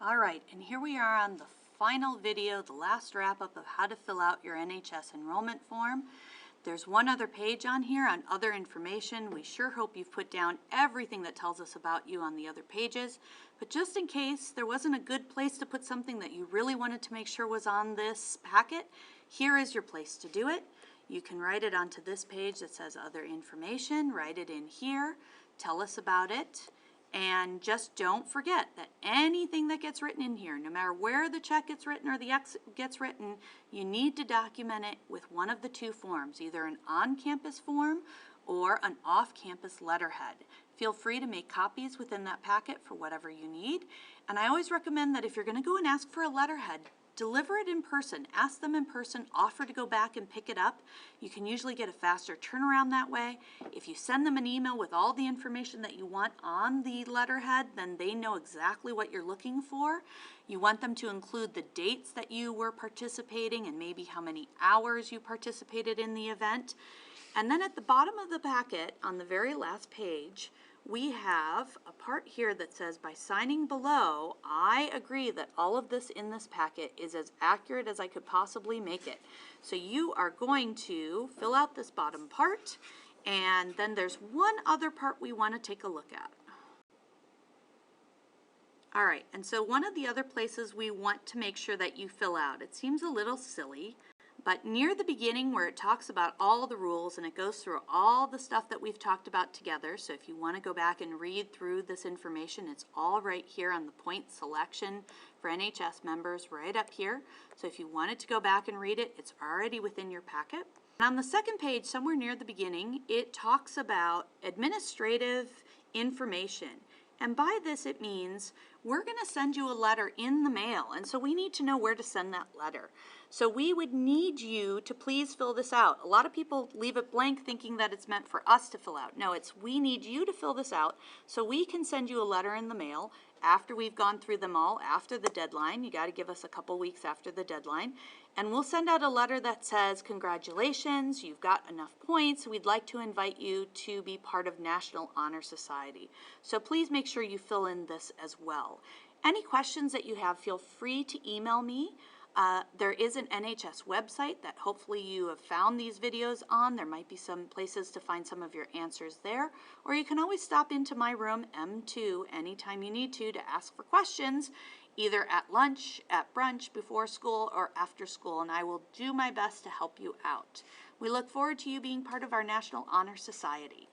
All right, and here we are on the final video, the last wrap-up of how to fill out your NHS enrollment form. There's one other page on here on other information. We sure hope you've put down everything that tells us about you on the other pages. But just in case there wasn't a good place to put something that you really wanted to make sure was on this packet, here is your place to do it. You can write it onto this page that says other information, write it in here, tell us about it. And just don't forget that anything that gets written in here, no matter where the check gets written or the X gets written, you need to document it with one of the two forms, either an on-campus form or an off-campus letterhead. Feel free to make copies within that packet for whatever you need. And I always recommend that if you're going to go and ask for a letterhead, deliver it in person. Ask them in person, offer to go back and pick it up. You can usually get a faster turnaround that way. If you send them an email with all the information that you want on the letterhead, then they know exactly what you're looking for. You want them to include the dates that you were participating and maybe how many hours you participated in the event. And then at the bottom of the packet, on the very last page, we have a part here that says, by signing below, I agree that all of this in this packet is as accurate as I could possibly make it. So you are going to fill out this bottom part, and then there's one other part we want to take a look at. All right, and so one of the other places we want to make sure that you fill out, it seems a little silly, but near the beginning where it talks about all the rules and it goes through all the stuff that we've talked about together, so if you want to go back and read through this information, it's all right here on the point selection for NHS members right up here. So if you wanted to go back and read it, it's already within your packet. And on the second page, somewhere near the beginning, it talks about administrative information. And by this it means we're going to send you a letter in the mail, and so we need to know where to send that letter. So we would need you to please fill this out. A lot of people leave it blank thinking that it's meant for us to fill out. No, it's we need you to fill this out so we can send you a letter in the mail after we've gone through them all, after the deadline. You got to give us a couple weeks after the deadline. And we'll send out a letter that says, congratulations, you've got enough points. We'd like to invite you to be part of National Honor Society. So please make sure you fill in this as well. Any questions that you have, feel free to email me. There is an NHS website that hopefully you have found these videos on. There might be some places to find some of your answers there. Or you can always stop into my room, M2, anytime you need to ask for questions, either at lunch, at brunch, before school, or after school, and I will do my best to help you out. We look forward to you being part of our National Honor Society.